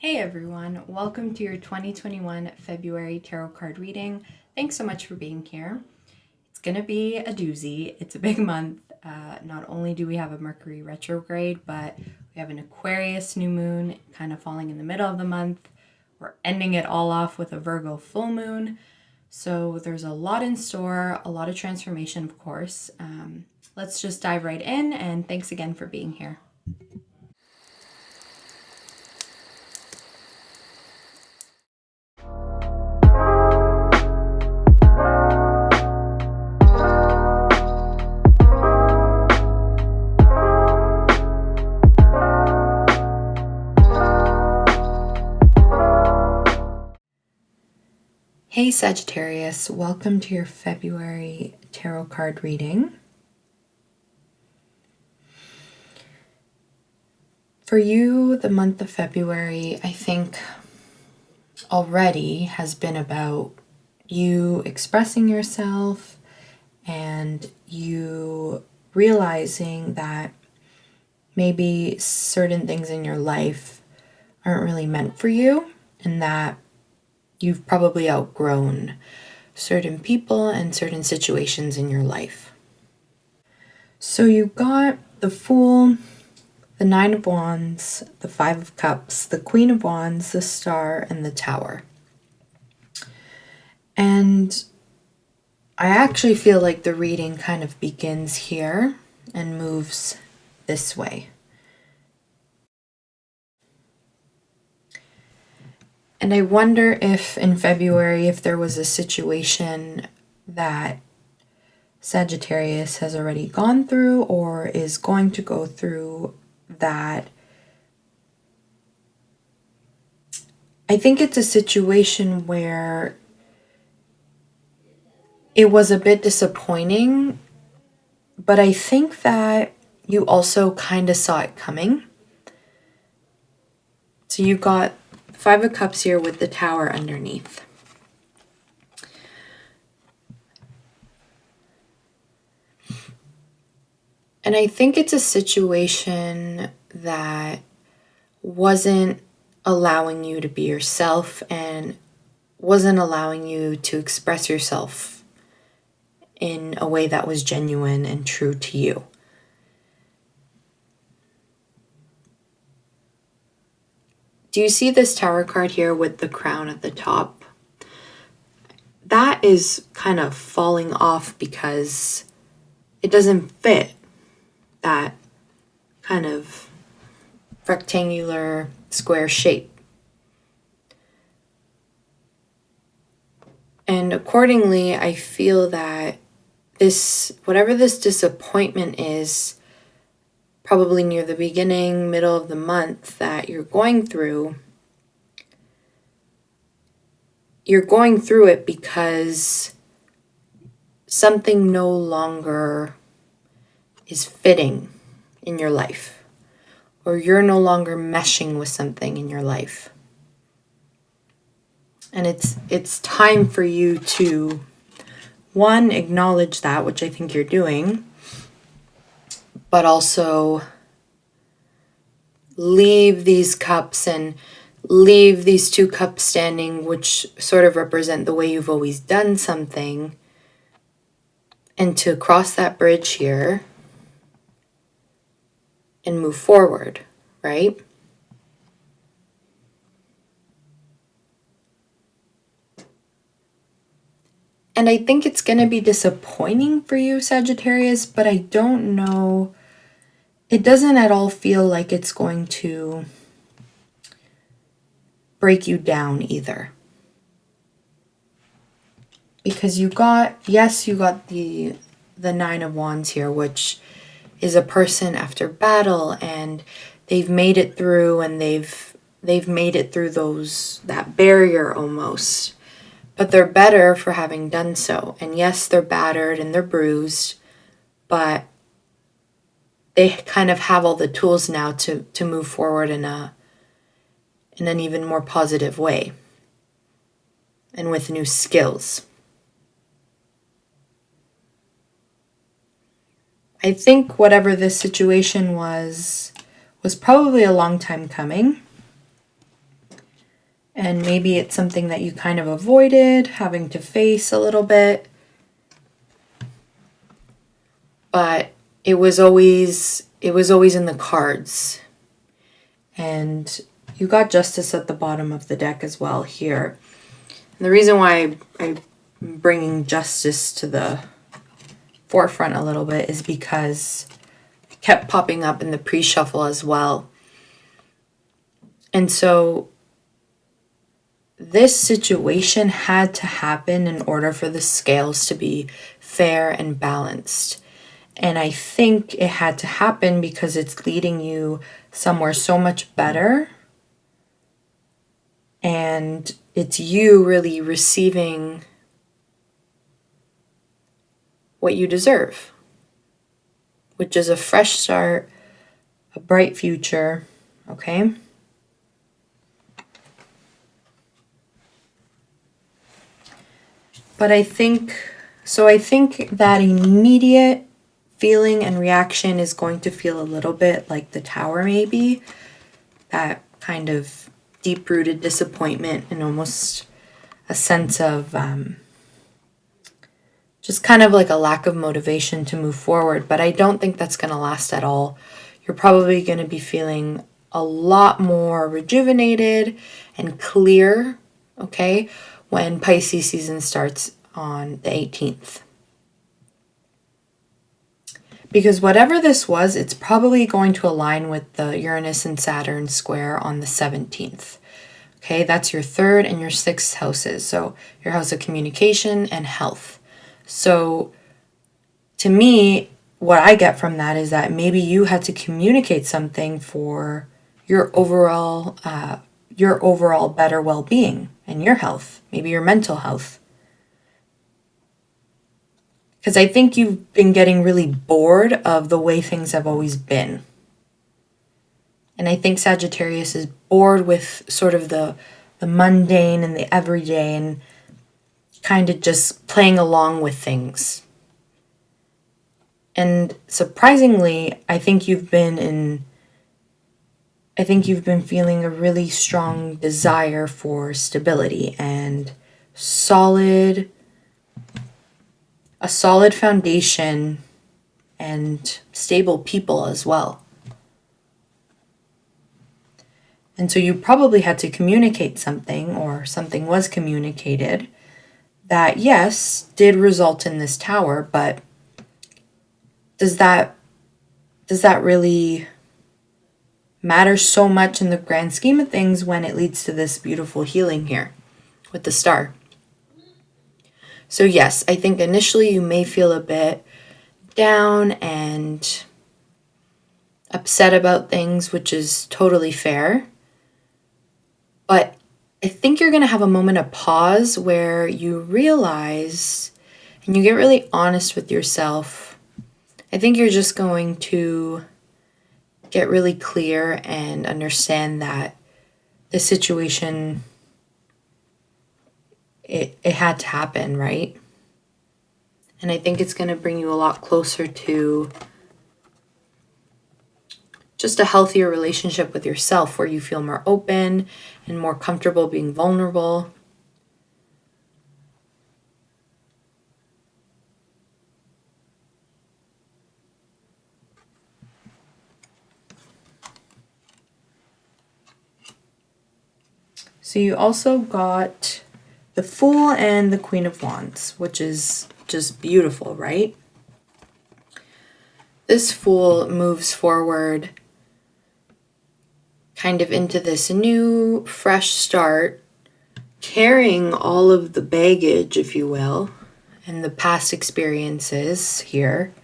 Hey everyone, welcome to your 2021 February tarot card reading. Thanks so much for being here. It's going to be a doozy. It's a big month. Not only do we have a Mercury Retrograde, but we have an Aquarius New Moon kind of falling in the middle of the month. We're ending it all off with a Virgo Full Moon. So there's a lot in store, a lot of transformation, of course. Let's just dive right in, and thanks again for being here. Hey Sagittarius, welcome to your February tarot card reading. For you, the month of February, I think already has been about you expressing yourself and you realizing that maybe certain things in your life aren't really meant for you and that you've probably outgrown certain people and certain situations in your life. So you got the Fool, the Nine of Wands, the Five of Cups, the Queen of Wands, the Star, and the Tower. And I actually feel like the reading kind of begins here and moves this way. And I wonder if in February, if there was a situation that Sagittarius has already gone through or is going to go through that I think it's a situation where it was a bit disappointing, but I think that you also kind of saw it coming. So you got Five of Cups here with the Tower underneath. And I think it's a situation that wasn't allowing you to be yourself and wasn't allowing you to express yourself in a way that was genuine and true to you. Do you see this Tower card here with the crown at the top? That is kind of falling off because it doesn't fit that kind of rectangular square shape. And accordingly, I feel that whatever this disappointment is, probably near the beginning, middle of the month that you're going through it because something no longer is fitting in your life, or you're no longer meshing with something in your life. And it's time for you to, one, acknowledge that, which I think you're doing, but also leave these cups and leave these two cups standing, which sort of represent the way you've always done something, and to cross that bridge here and move forward, right? And I think it's going to be disappointing for you, Sagittarius, but I don't know. It doesn't at all feel like it's going to break you down either. Because you got the Nine of Wands here, which is a person after battle, and they've made it through, and they've made it through that barrier almost. But they're better for having done so. And yes, they're battered and they're bruised, but they kind of have all the tools now to move forward in an even more positive way and with new skills. I think whatever this situation was probably a long time coming. And maybe it's something that you kind of avoided having to face a little bit. But it was always in the cards. And you got Justice at the bottom of the deck as well here. And the reason why I'm bringing Justice to the forefront a little bit is because it kept popping up in the pre-shuffle as well. And so this situation had to happen in order for the scales to be fair and balanced. And I think it had to happen because it's leading you somewhere so much better. And it's you really receiving what you deserve, which is a fresh start, a bright future, okay? But I think that immediate feeling and reaction is going to feel a little bit like the Tower maybe. That kind of deep-rooted disappointment and almost a sense of just kind of like a lack of motivation to move forward. But I don't think that's going to last at all. You're probably going to be feeling a lot more rejuvenated and clear, okay, when Pisces season starts on the 18th. Because whatever this was, it's probably going to align with the Uranus and Saturn square on the 17th. Okay, that's your 3rd and your 6th houses. So your house of communication and health. So to me, what I get from that is that maybe you had to communicate something for your overall better well-being and your health, maybe your mental health. Because I think you've been getting really bored of the way things have always been. And I think Sagittarius is bored with sort of the mundane and the everyday and kind of just playing along with things. And surprisingly, I think you've been feeling a really strong desire for stability and a solid foundation and stable people as well. And so you probably had to communicate something, or something was communicated that, yes, did result in this Tower, but does that really matter so much in the grand scheme of things when it leads to this beautiful healing here with the Star? So yes, I think initially you may feel a bit down and upset about things, which is totally fair. But I think you're going to have a moment of pause where you realize and you get really honest with yourself. I think you're just going to get really clear and understand that the situation, it had to happen, right? And I think it's going to bring you a lot closer to just a healthier relationship with yourself, where you feel more open and more comfortable being vulnerable. So you also got the Fool and the Queen of Wands, which is just beautiful, right? This Fool moves forward kind of into this new, fresh start, carrying all of the baggage, if you will, and the past experiences here.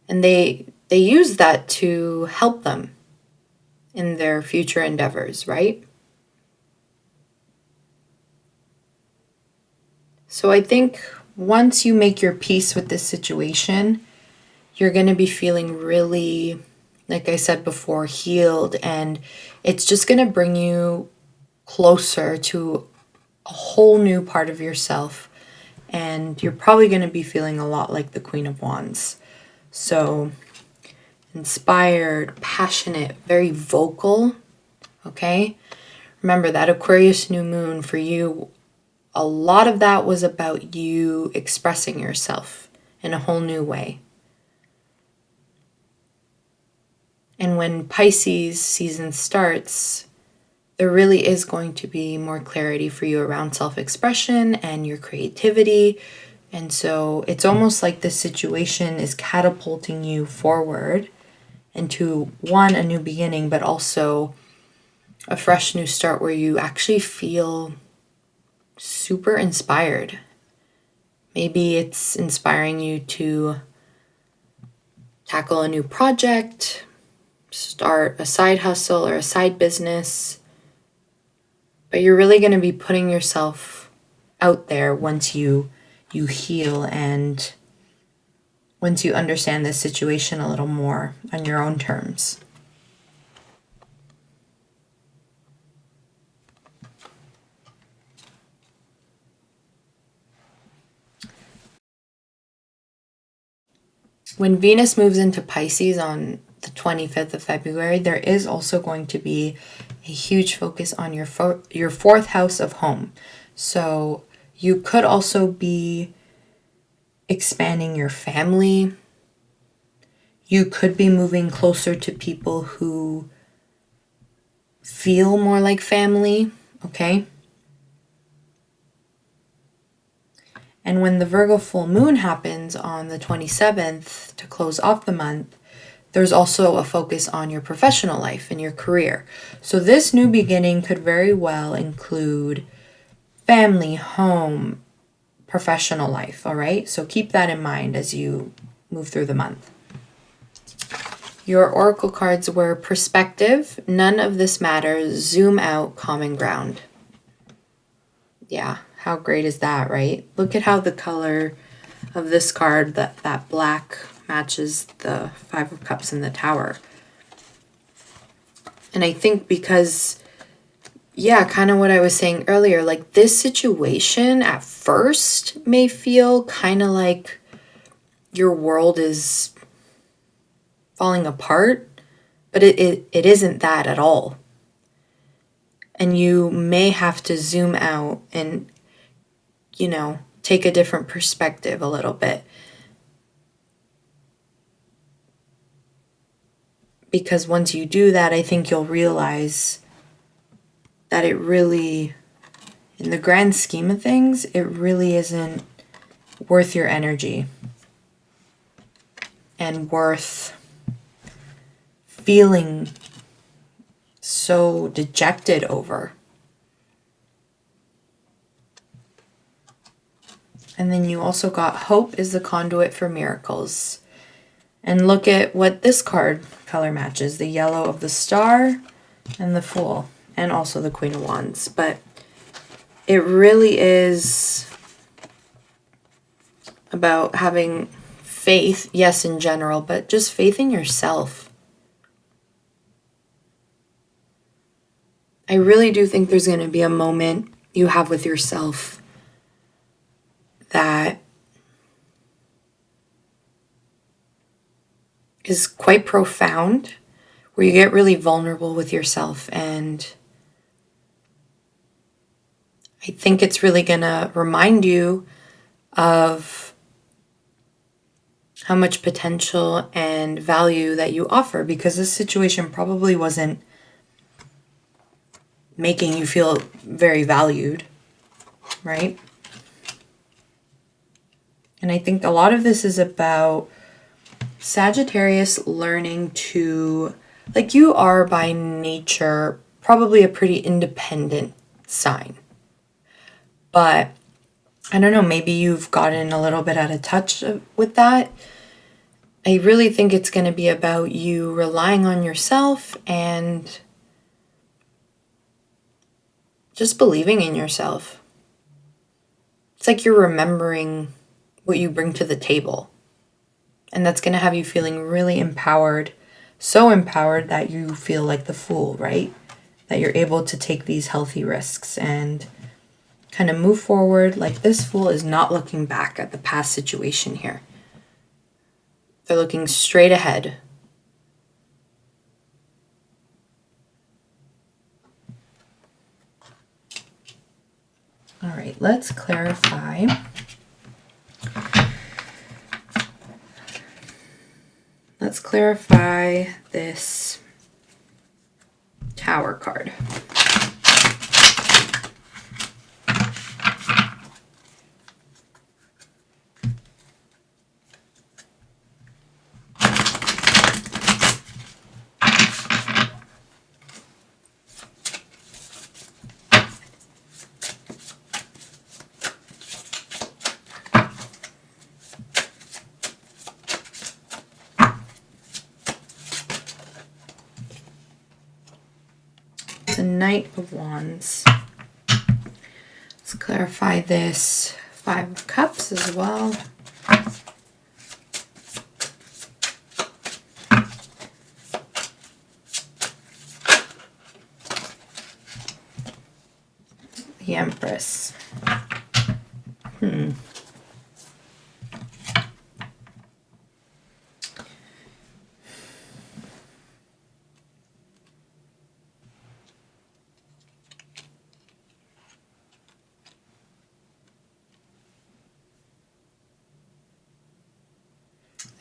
And they use that to help them in their future endeavors, right? So I think once you make your peace with this situation, you're going to be feeling really, like I said before, healed, and it's just going to bring you closer to a whole new part of yourself, and you're probably going to be feeling a lot like the Queen of Wands. So inspired, passionate, very vocal, okay? Remember that Aquarius New Moon for you, a lot of that was about you expressing yourself in a whole new way. And when Pisces season starts, there really is going to be more clarity for you around self-expression and your creativity. And so it's almost like this situation is catapulting you forward into, one, a new beginning, but also a fresh new start where you actually feel super inspired. Maybe it's inspiring you to tackle a new project, start a side hustle or a side business. But you're really going to be putting yourself out there once you heal and once you understand this situation a little more on your own terms. When Venus moves into Pisces on the 25th of February, there is also going to be a huge focus on your fourth house of home. So you could also be expanding your family. You could be moving closer to people who feel more like family, okay? And when the Virgo full moon happens on the 27th to close off the month, there's also a focus on your professional life and your career. So this new beginning could very well include family, home, professional life, all right? So keep that in mind as you move through the month. Your oracle cards were perspective, none of this matters, zoom out, common ground. Yeah, how great is that, right? Look at how the color of this card, that black, matches the Five of Cups in the Tower. And I think because, yeah, kind of what I was saying earlier, like this situation at first may feel kind of like your world is falling apart, but it isn't that at all. And you may have to zoom out and, take a different perspective a little bit. Because once you do that, I think you'll realize that it really, in the grand scheme of things, it really isn't worth your energy and worth feeling so dejected over. And then you also got hope is the conduit for miracles. And look at what this card color matches, the yellow of the star and the Fool, and also the Queen of Wands. But it really is about having faith, yes, in general, but just faith in yourself. I really do think there's going to be a moment you have with yourself that is quite profound, where you get really vulnerable with yourself. And I think it's really going to remind you of how much potential and value that you offer, because this situation probably wasn't making you feel very valued, right? And I think a lot of this is about Sagittarius learning to, like, you are by nature probably a pretty independent sign. But I don't know, maybe you've gotten a little bit out of touch with that. I really think it's going to be about you relying on yourself and just believing in yourself. It's like you're remembering what you bring to the table. And that's going to have you feeling really empowered, so empowered that you feel like the Fool, right? That you're able to take these healthy risks and kind of move forward. Like this Fool is not looking back at the past situation here. They're looking straight ahead. right, let's clarify. Let's clarify this Tower card. The Knight of Wands. Let's clarify this Five of Cups as well. The Empress.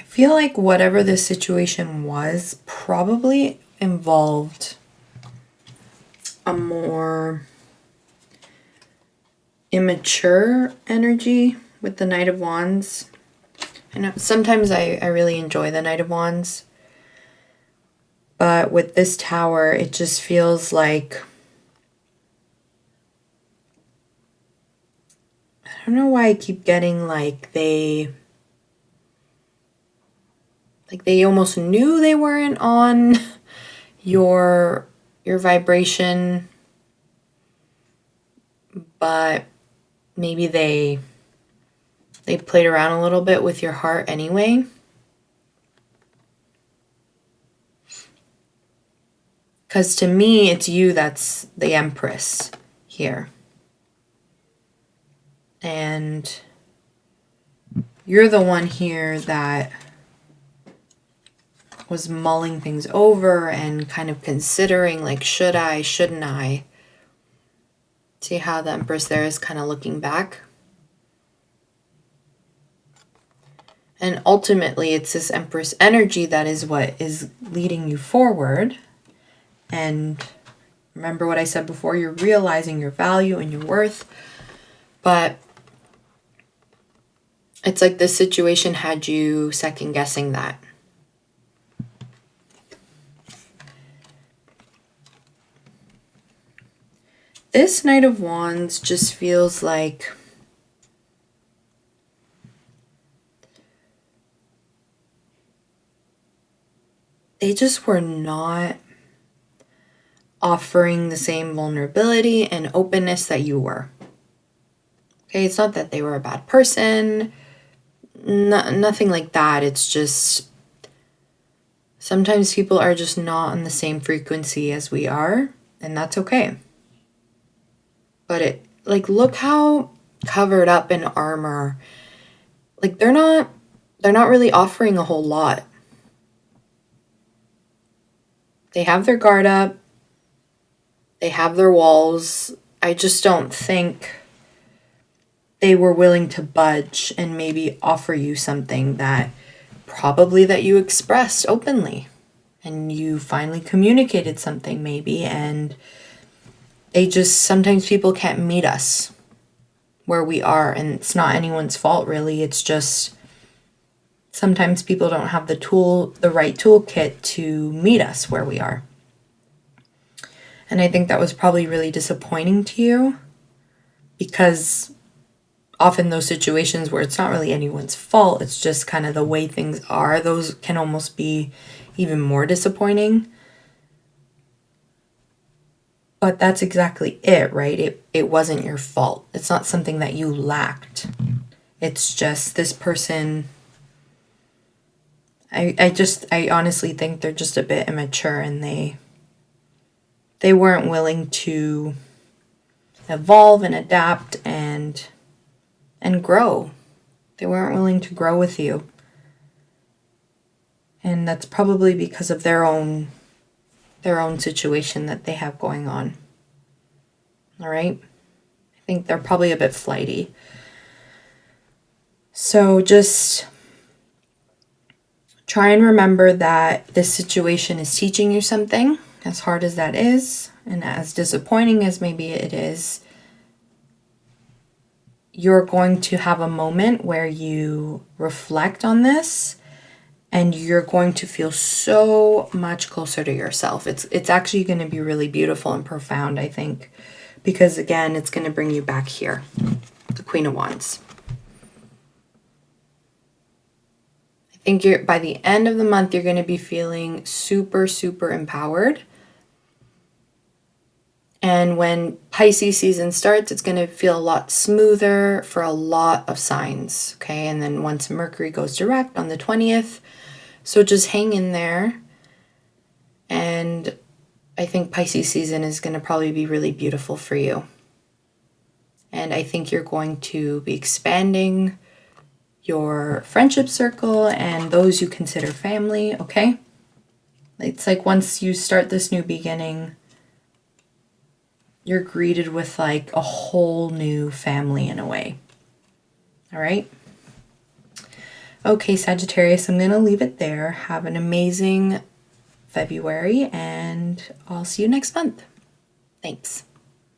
I feel like whatever this situation was probably involved a more immature energy with the Knight of Wands. I know sometimes I really enjoy the Knight of Wands, but with this Tower, it just feels like, I don't know why I keep getting like they almost knew they weren't on your vibration, but maybe they played around a little bit with your heart anyway. Because to me, it's you that's the Empress here. And you're the one here that was mulling things over and kind of considering, like, should I, shouldn't I? See how the Empress there is kind of looking back? And ultimately, it's this Empress energy that is what is leading you forward. And remember what I said before, you're realizing your value and your worth. But it's like this situation had you second guessing that. This Knight of Wands just feels like they just were not offering the same vulnerability and openness that you were. Okay, it's not that they were a bad person, nothing like that. It's just sometimes people are just not on the same frequency as we are, and that's okay. But it, like, look how covered up in armor. Like, they're not really offering a whole lot. They have their guard up. They have their walls. I just don't think they were willing to budge and maybe offer you something that probably that you expressed openly. And you finally communicated something maybe, and they just, sometimes people can't meet us where we are, and it's not anyone's fault really. It's just sometimes people don't have the right toolkit to meet us where we are. And I think that was probably really disappointing to you, because often those situations where it's not really anyone's fault, it's just kind of the way things are, those can almost be even more disappointing. But that's exactly it, right? It wasn't your fault. It's not something that you lacked. It's just this person, I honestly think they're just a bit immature, and they weren't willing to evolve and adapt and grow. They weren't willing to grow with you. And that's probably because of their own situation that they have going on. All right? I think they're probably a bit flighty. So just try and remember that this situation is teaching you something, as hard as that is, and as disappointing as maybe it is. You're going to have a moment where you reflect on this and you're going to feel so much closer to yourself. It's actually going to be really beautiful and profound, I think, because again, it's going to bring you back here, the Queen of Wands. I think you're by the end of the month, you're going to be feeling super, super empowered. And when Pisces season starts, it's going to feel a lot smoother for a lot of signs, okay? And then once Mercury goes direct on the 20th, so just hang in there. And I think Pisces season is going to probably be really beautiful for you. And I think you're going to be expanding your friendship circle and those you consider family, okay? It's like once you start this new beginning, you're greeted with like a whole new family in a way. All right? Okay, Sagittarius, I'm going to leave it there. Have an amazing February, and I'll see you next month. Thanks.